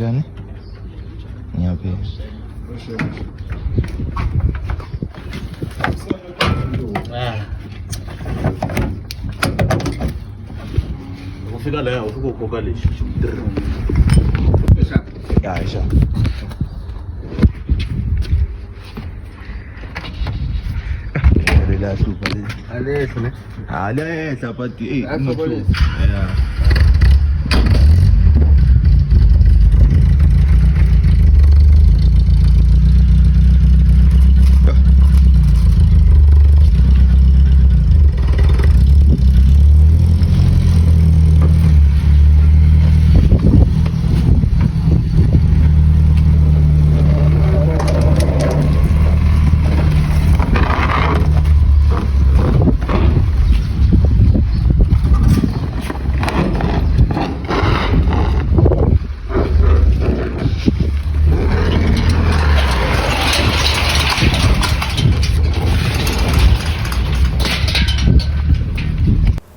kanjani? Ngiyaphi. Ufika la ufika ukoka lexi. Ya, isha. Relax pale. Ale sapati yeah.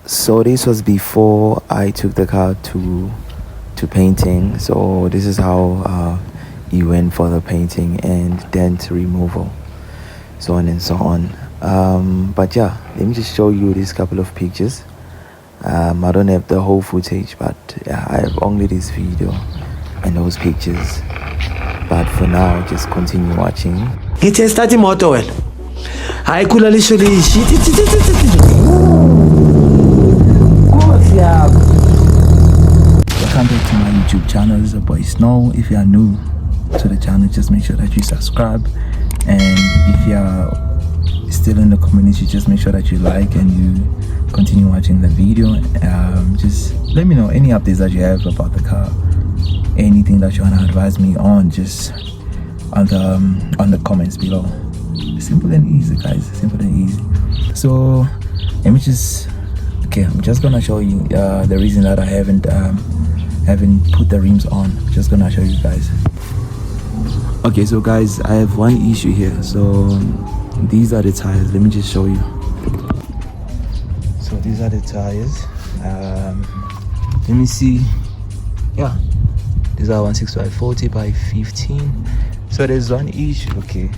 So this was before I took the car to painting. So this is how you went for the painting and dent removal, so on and so on. But yeah, let me just show you this couple of pictures. I don't have the whole footage, but yeah, I have only this video and those pictures. But for now, just continue watching. Ngithe start imoto wena. Hayi khula lisho lishi. Welcome back to my YouTube channel. This is your boy Snow. If you are new to the channel, just make sure that you subscribe, and if you are still in the community, just make sure that you like and you continue watching the video. Just let me know any updates that you have about the car, anything that you want to advise me on, just on the comments below. Simple and easy, guys, simple and easy. So let me just I'm just gonna show you the reason that I haven't put the rims on. Just gonna show you guys. Okay, so guys, I have one issue here. So these are the tires. Let me just show you. So these are the tires. Let me see. Yeah, these are 165/40 by 15. So there's one issue. Okay.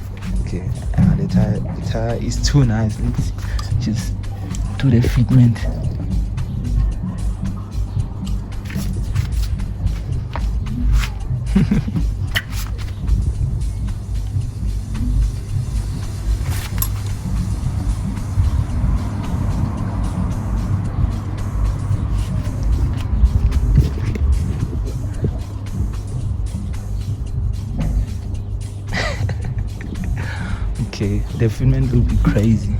The tire is too nice. Let's just do the fitment. Okay, the fitment will be crazy.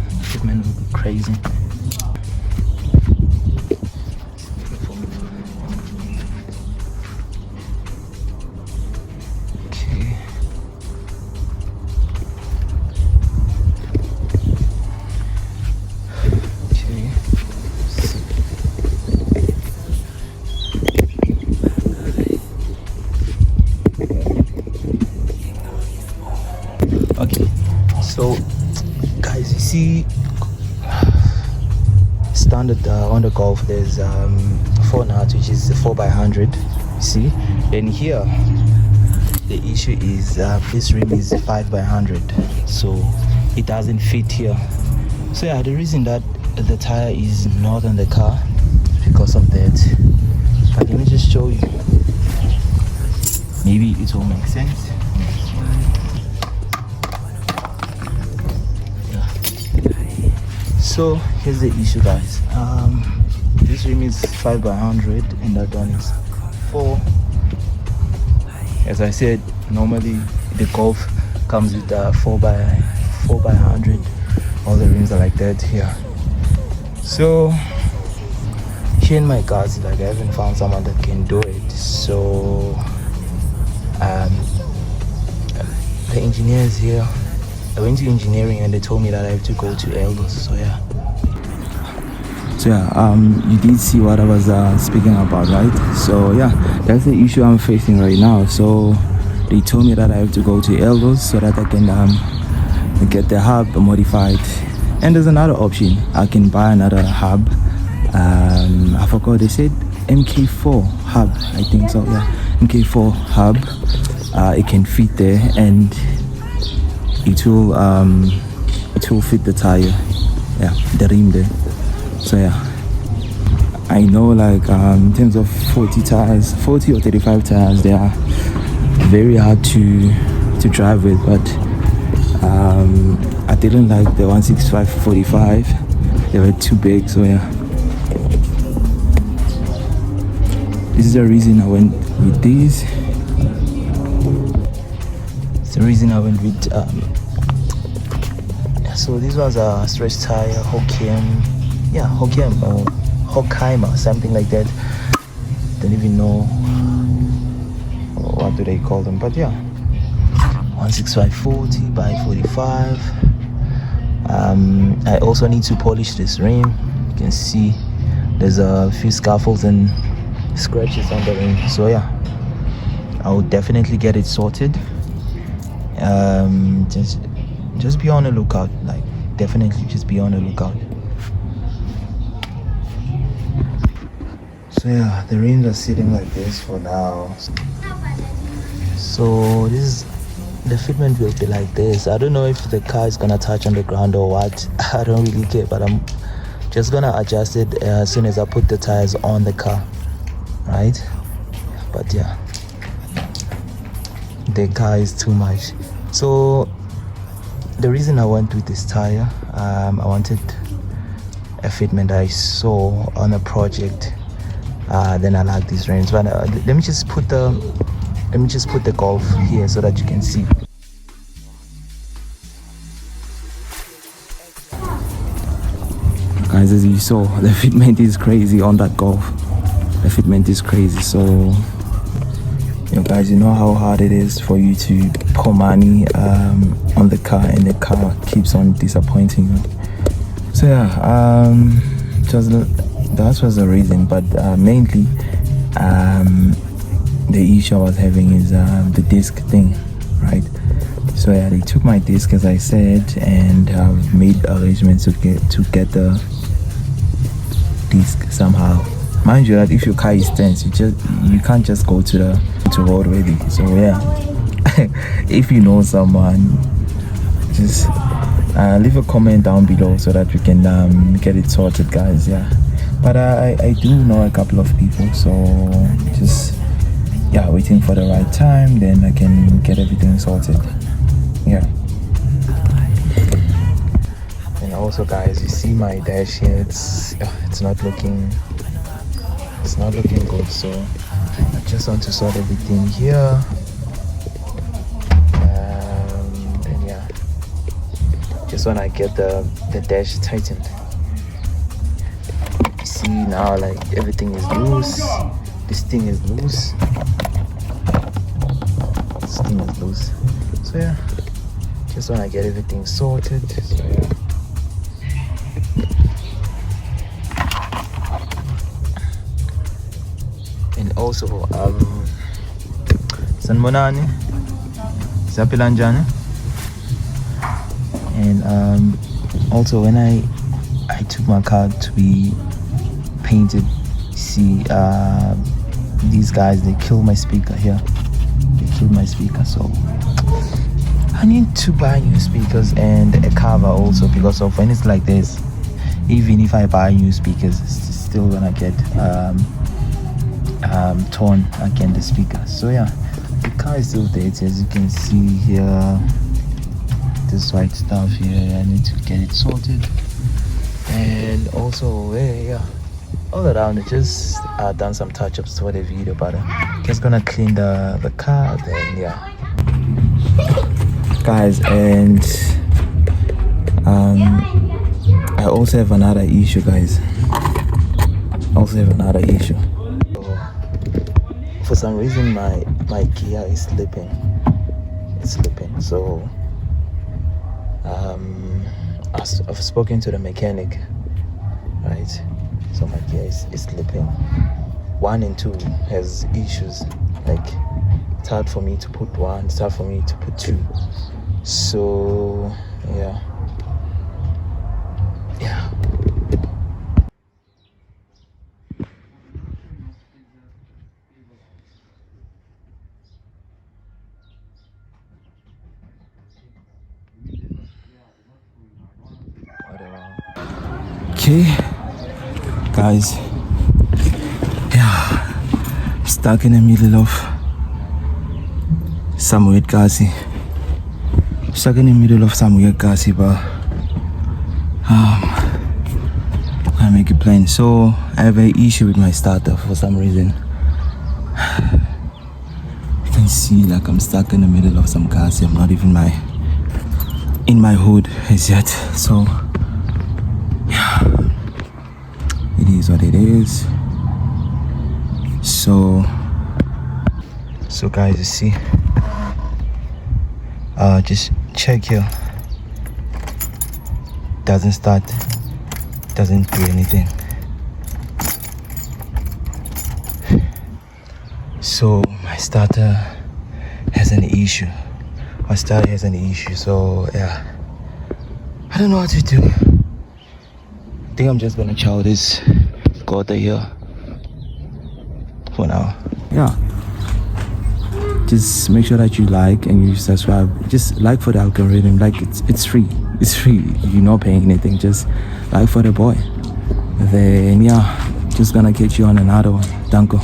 Okay, so guys, you see standard on the Golf there's 4 nuts, which is 4x100, you see. Then here the issue is this rim is 5x100, so it doesn't fit here. So yeah, the reason that the tire is not on the car is because of that. But let me just show you, maybe it will make sense. So here's the issue, guys. This rim is 5x100 and that one is 4. As I said, normally the Golf comes with 4x100. All the rims are like that here. So here in my cars, like, I haven't found someone that can do it. So the engineers here, I went to engineering and they told me that I have to go to Eldos. So yeah, you did see what I was speaking about, right? So yeah, that's the issue I'm facing right now. So they told me that I have to go to Eldos so that I can get the hub modified. And there's another option, I can buy another hub. I forgot, they said MK4 hub, I think so. Yeah, K4 hub. It can fit there, and it will fit the tire, yeah, the rim there. So yeah, I know, like, in terms of 40 or 35 tires, they are very hard to drive with, but I didn't like the 165/45. They were too big. So yeah, this is the reason I went with these. It's the reason I went with so these ones are stretch tire, Hokkien or Hokkien or something like that. Don't even know what do they call them, but yeah, 165/40/45. I also need to polish this rim. You can see there's a few scuffles and scratches on the rim, so yeah, I will definitely get it sorted. Just be on the lookout, like, definitely just be on the lookout. So yeah, the rims are sitting like this for now. So the fitment will be like this. I don't know if the car is gonna touch on the ground or what. I don't really care, but I'm just gonna adjust it as soon as I put the tires on the car, right? But yeah, the car is too much. So the reason I went with this tire, I wanted a fitment I saw on a project. Then I like these rims, but let me just put the Golf here so that you can see. Guys, as you saw, the fitment is crazy on that Golf. The fitment is crazy. So, guys, you know how hard it is for you to pour money on the car, and the car keeps on disappointing you. So yeah, that was the reason, but mainly the issue I was having is the disc thing, right? So yeah, they took my disc, as I said, and I've made arrangements to get the disc somehow. Mind you that if your car is tense, you can't just go to roadworthy. So yeah, if you know someone, just leave a comment down below so that we can get it sorted, guys. Yeah, but I do know a couple of people, so just waiting for the right time, then I can get everything sorted. Yeah. And also, guys, you see my dash here, it's not looking good, so I just want to sort everything here. Then yeah, just when I get the dash tightened, you see now, like, everything is loose. This thing is loose. So yeah, just when I get everything sorted. So yeah. And also sanibonani, siyaphila njani? And also, when I took my car to be painted, see, these guys, they killed my speaker here. So I need to buy new speakers and a cover also, because of when it's like this, even if I buy new speakers, it's still gonna get torn again, the speaker. So yeah, the car is still dirty, as you can see here. This white stuff here, I need to get it sorted. And also all around, I just done some touch-ups for the video, but just gonna clean the car, then yeah, guys. And I also have another issue, guys. So, for some reason my gear is slipping. So I've spoken to the mechanic, right? So my gear is slipping. 1 and 2 has issues. Like, it's hard for me to put 1, it's hard for me to put 2. So yeah. Okay, guys, yeah, stuck in the middle of somewhere Kasi. Stuck in the middle of somewhere Kasi, but can't make it plain. So I have an issue with my starter for some reason. You can see like I'm stuck in the middle of some Kasi. I'm not even in my hood as yet. So yeah, it is what it is. So guys, you see, just check here. Doesn't start, doesn't do anything. So my starter has an issue. So yeah, I don't know what to do. I think I'm just gonna chow this quarter here for now. Yeah, just make sure that you like and you subscribe. Just like for the algorithm. Like it's free. You're not paying anything. Just like for the boy. Then yeah, just gonna catch you on another one. Danko.